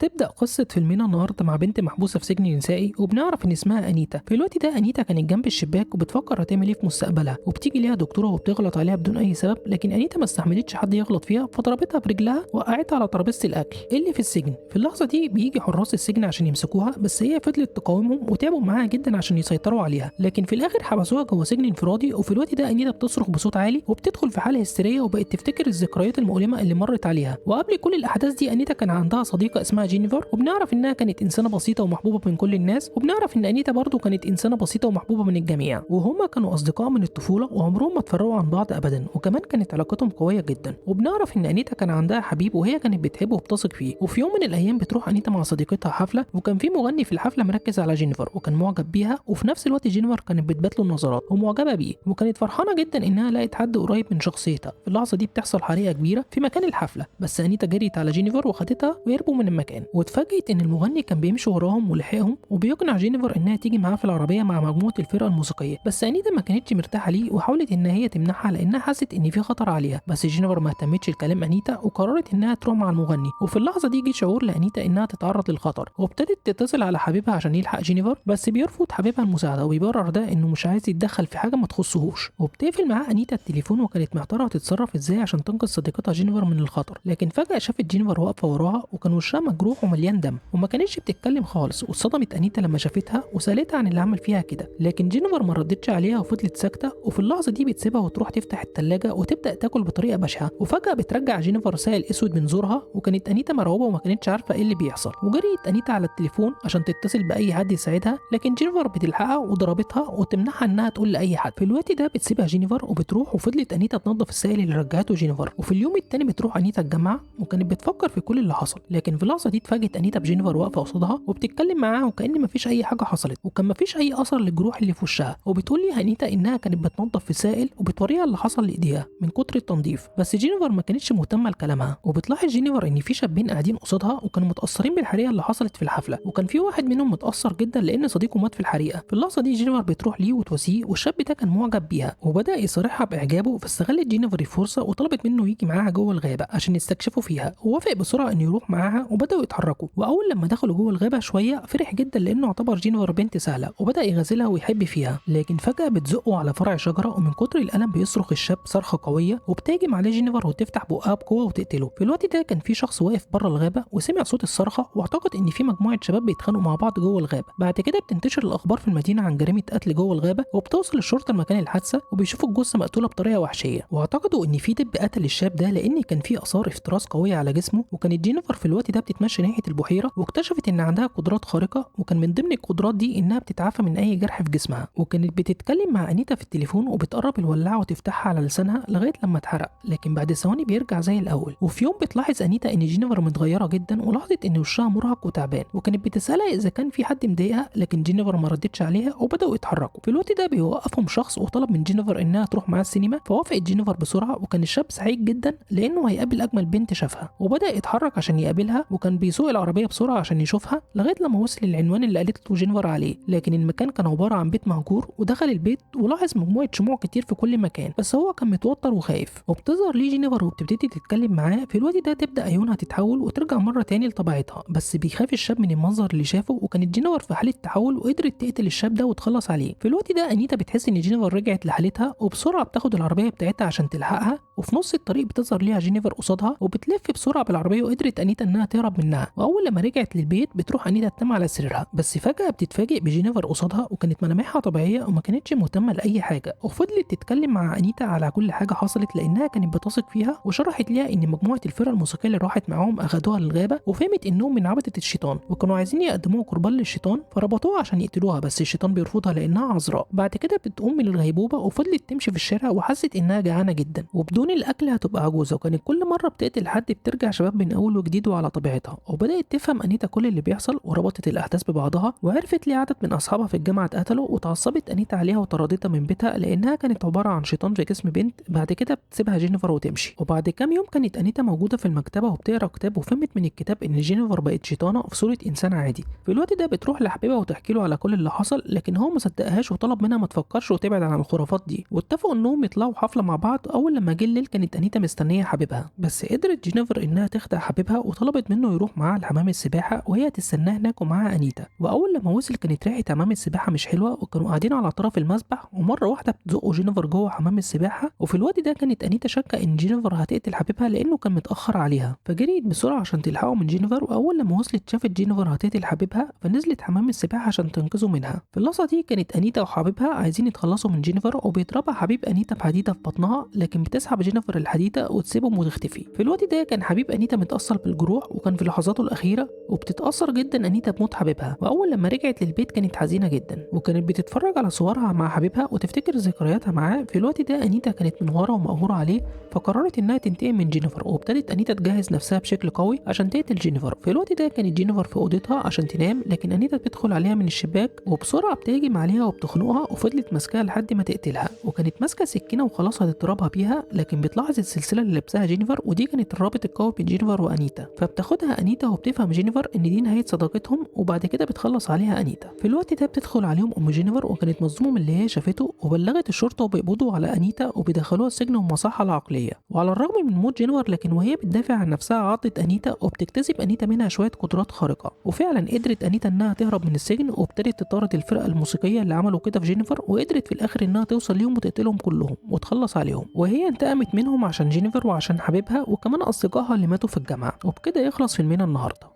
تبدأ قصة فيلمنا النهاردة مع بنت محبوسة في سجن نسائي، وبنعرف إن اسمها أنيتا. في الوقت ده أنيتا كانت جنب الشباك وبتفكر هتعمل إيه في مستقبلها، وبتيجي ليها دكتورة وبتغلط عليها بدون أي سبب، لكن أنيتا ما استحملتش حد يغلط فيها فضربتها برجلها وقعتها على ترابيزة الأكل اللي في السجن. في اللحظة دي بيجي حراس السجن عشان يمسكوها، بس هي فضلت تقاومهم وتعبوا معاها جدا عشان يسيطروا عليها، لكن في الآخر حبسوها جوه سجن انفرادي. وفي الوقت ده أنيتا بتصرخ بصوت عالي وبتدخل في حالة هستيرية وبقت تفتكر الذكريات المؤلمة اللي مرت عليها. وقبل كل الأحداث دي أنيتا كان عندها صديقة اسمها جينيفر، وبنعرف انها كانت انسانه بسيطه ومحبوبه من كل الناس، وبنعرف ان انيتا برضو كانت انسانه بسيطه ومحبوبه من الجميع، وهما كانوا اصدقاء من الطفوله وعمرهم ما اتفرقوا عن بعض ابدا، وكمان كانت علاقتهم قويه جدا. وبنعرف ان انيتا كان عندها حبيب وهي كانت بتحبه وبتثق فيه. وفي يوم من الايام بتروح انيتا مع صديقتها حفله، وكان في مغني في الحفله مركز على جينيفر وكان معجب بيها، وفي نفس الوقت جينيفر كانت بتبادله النظرات ومعجبه بيه، وكانت فرحانه جدا انها لقت حد قريب من شخصيتها. في اللحظه دي بتحصل حريقه كبيره في مكان الحفله، بس انيتا جريت على جينيفر وخدتها ويهربوا من المكان. واتفاجئت ان المغني كان بيمشي وراهم ولحقهم وبيقنع جينيفر انها تيجي معاه في العربيه مع مجموعه الفرقه الموسيقيه، بس انيتا ما كانتش مرتاحه ليه وحاولت ان هي تمنعها لانها حست ان في خطر عليها، بس جينيفر ما اهتمتش لكلام انيتا وقررت انها تروح مع المغني. وفي اللحظه دي جه شعور لانيتا انها تتعرض للخطر، وابتدت تتصل على حبيبها عشان يلحق جينيفر، بس بيرفض حبيبها المساعده وبيبرر ده انه مش عايز يتدخل في حاجه ما تخصهوش. وبتقفل معاه انيتا التليفون وكانت محتاره تتصرف ازاي عشان تنقذ صديقتها جينيفر من الخطر، لكن فجاه شافت جينيفر واقفه وراها وكان وشها مجروح ومليان دم وما كانتش بتتكلم خالص. واتصدمت انيتا لما شافتها وسالتها عن اللي عمل فيها كده، لكن جينيفر ما ردتش عليها وفضلت ساكته. وفي اللحظه دي بتسيبها وتروح تفتح الثلاجه وتبدا تاكل بطريقه بشعه، وفجاه بترجع جينيفر سائل اسود من زورها، وكانت انيتا مرعوبه وما كانتش عارفه ايه اللي بيحصل. وجريت انيتا على التليفون عشان تتصل باي حد يساعدها، لكن جينيفر بتلحقها وضربتها وتمنعها انها تقول لاي حد. في الوقت ده بتسيبها جينيفر وبتروح، وفضلت انيتا تنظف السائل اللي رجعته جينيفر. وفي اليوم التاني بتروح انيتا الجامعه وكانت بتفكر في كل اللي حصل، لكن في اللحظه دي اتفاجئت انيتا بجينيفر واقفه قصادها وبتتكلم معاها وكأن مفيش اي حاجه حصلت، وكان مفيش اي اثر للجروح اللي في وشها. وبتقول لي انيتا انها كانت بتنظف في سائل وبتوريها اللي حصل لايديها من كتر التنظيف، بس جينيفر ما كانتش مهتمه لكلامها. وبتلاحظ جينيفر ان في شابين قاعدين قصادها وكانوا متاثرين بالحريقه اللي حصلت في الحفله، وكان في واحد منهم متاثر جدا لان صديقه مات في الحريقه. في اللحظه دي جينيفر بتروح ليه وتواسيه، والشاب ده كان معجب بيها وبدا يصارحها باعجابه، فاستغلت جينيفر الفرصه وطلبت منه يجي معاها جوه الغابه عشان يستكشفوا فيها. ووافق بسرعه انه يروح معاها وبداوا يتحركوا. واول لما دخلوا جوه الغابه شويه فرح جدا لانه اعتبر جينيفر بنت سهله وبدا يغازلها ويحب فيها، لكن فجاه بتزقه على فرع شجره ومن كتر الالم بيصرخ الشاب صرخه قويه وبتهجم عليه جينيفر وتفتح بقها بقوه وتقتله. في الوقت ده كان في شخص واقف بره الغابه وسمع صوت الصرخه واعتقد ان في مجموعه شباب بيتخانقوا مع بعض جوه الغابه. بعد كده بتنتشر الاخبار في المدينه عن جريمه قتل جوه الغابه، وبتوصل الشرطه لمكان الحادثه وبيشوفوا الجثه مقتوله بطريقه وحشيه، واعتقدوا ان في دب قتل الشاب ده لان كان في اثار افتراس قويه على جسمه. وكانت جينيفر في الوقت ده بتتمشى ناحيه البحيره واكتشفت ان عندها قدرات خارقه، وكان من ضمن القدرات دي انها بتتعافى من اي جرح في جسمها. وكانت بتتكلم مع انيتا في التليفون وبتقرب الولاعه وتفتحها على لسانها لغايه لما اتحرق، لكن بعد ثواني بيرجع زي الاول. وفي يوم بتلاحظ انيتا ان جينيفر متغيره جدا ولاحظت ان وشها مرهق وتعبان، وكانت بتسالها اذا كان في حد مضايقها، لكن جينيفر ما ردتش عليها وبداوا يتحركوا. في الوقت ده بيوقفهم شخص وطلب من جينيفر انها تروح معاه السينما، فوافقت جينيفر بسرعه. وكان الشاب سعيد جدا لانه هيقابل اجمل بنت شافها، وبدا يتحرك عشان يقابلها، وكان بيسوق العربيه بسرعه عشان يشوفها لغايه لما وصل للعنوان اللي قالت له جينيفر عليه. لكن المكان كان عباره عن بيت مهجور، ودخل البيت ولاحظ مجموعه شموع كتير في كل مكان، بس هو كان متوتر وخايف. وبتظهر ليه جينيفر وبتبتدي تتكلم معاه. في الوقت ده تبدا عيونها تتحول وترجع مره تاني لطبيعتها، بس بيخاف الشاب من المنظر اللي شافه. وكانت جينيفر في حاله تحول وقدرت تقتل الشاب ده وتخلص عليه. في الوقت ده انيتا بتحس ان جينيفر رجعت لحالتها وبسرعه بتاخد العربيه بتاعتها عشان تلحقها. وفي نص الطريق بتظهر ليها جينيفر قصادها وبتلف بسرعه بالعربيه، وقدرت انيتا انها تهرب منها. واول لما رجعت للبيت بتروح انيتا تنام على سريرها، بس فجاه بتتفاجئ بجينيفر قصادها وكانت ملامحها طبيعيه وما كانتش مهتمه لاي حاجه، وفضلت تتكلم مع انيتا على كل حاجه حصلت لانها كانت بتثق فيها. وشرحت ليها ان مجموعه الفرق الموسيقيه اللي راحت معاهم اخدوها للغابه، وفهمت انهم من عبده الشيطان وكانوا عايزين يقدموها قربان للشيطان، فربطوها عشان يقتلوها، بس الشيطان بيرفضها لانها عذراء. بعد كده بتقوم من الغيبوبه وفضلت تمشي في الشارع وحست انها جعانه جدا وبدون الاكل هتبقى عجوزه، وكانت كل مره بتقتل حد بترجع شباب من اول وجديد وعلى طبيعتها. وبدات تفهم انيتا كل اللي بيحصل وربطت الاحداث ببعضها، وعرفت ليه عدد من اصحابها في الجامعه اتقتلوا. وتعصبت انيتا عليها وطردتها من بيتها لانها كانت عباره عن شيطان في جسم بنت. بعد كده بتسيبها جينيفر وتمشي. وبعد كام يوم كانت انيتا موجوده في المكتبه وبتقرا كتاب، وفهمت من الكتاب ان جينيفر بقت شيطانه في صوره انسان عادي. في الوقت ده بتروح لحبيبها وتحكي له على كل اللي حصل، لكن هو ما صدقهاش وطلب منها ما تفكرش وتبعد عن الخرافات دي. واتفقوا انهم يطلعوا حفله مع بعض. اول لما جه الليل كانت انيتا مستنيه حبيبها، بس قدرت جينيفر انها تخدع حبيبها وطلبت منه يروح يروح معاها لحمام السباحة وهي تستناه هناك ومعاها أنيتا. وأول لما وصل كانت ريحة حمام السباحة مش حلوة وكانوا قاعدين على طرف المسبح، ومرة واحدة بتزقوا جينيفر جوه حمام السباحة. وفي الوقت ده كانت أنيتا شاكة إن جينيفر هتقتل حبيبها لأنه كان متأخر عليها، فجريت بسرعة عشان تلحقه من جينيفر. وأول لما وصلت شافت جينيفر هتقتل حبيبها فنزلت حمام السباحة عشان تنقذه منها. في اللحظة دي كانت أنيتا وحبيبها عايزين يتخلصوا من جينيفر، وبيضربها حبيب أنيتا بحديدة في بطنها، لكن بتسحب جينيفر الحديدة وتسيبهم وتختفي. في الوقت ده كان حبيب أنيتا متأثر بالجروح وكان في لحظاته الأخيرة، وبتتأثر جدا أنيتا بموت حبيبها. وأول لما رجعت للبيت كانت حزينة جدا وكانت بتتفرج على صورها مع حبيبها وتفتكر ذكرياتها معاه. في الوقت ده أنيتا كانت منهارة ومقهورة عليه، فقررت إنها تنتقم من جينيفر، وابتدت أنيتا تجهز نفسها بشكل قوي عشان تقتل جينيفر. في الوقت ده كانت جينيفر في أوضتها عشان تنام، لكن أنيتا بتدخل عليها من الشباك وبسرعة بتهجم عليها وبتخنقها، وفضلت ماسكاها لحد ما تقتلها. وكانت ماسكة سكينة وخلاص هتضربها بيها، لكن بتلاحظ السلسلة اللي لابساها جينيفر، ودي كانت الرابط القوي بين جينيفر وأنيتا. فبتاخدها أنيتا وبتفهم جينيفر إن دي نهاية صداقتهم، وبعد كده بتخلص عليها أنيتا. في الوقت ده بتدخل عليهم أم جينيفر وكانت مصدومة من اللي هي شافته، وبلغت الشرطة وبيقبضوا على أنيتا وبيدخلوها السجن والمصحة العقلية. وعلى الرغم من موت جينيفر، لكن وهي بتدافع عن نفسها عضت أنيتا، وبتكتسب أنيتا منها شوية قدرات خارقة. وفعلا قدرت أنيتا إنها تهرب من السجن، وابتدت تطارد الفرقة الموسيقية اللي عملوا كده في جينيفر، وقدرت في الآخر إنها توصل ليهم وتقتلهم كلهم وتخلص عليهم. وهي انتقمت منهم عشان جينيفر وعشان حبيبها وكمان أصدقائها اللي ماتوا في الجامعة. وبكده يخلص فيلمنا النهارده.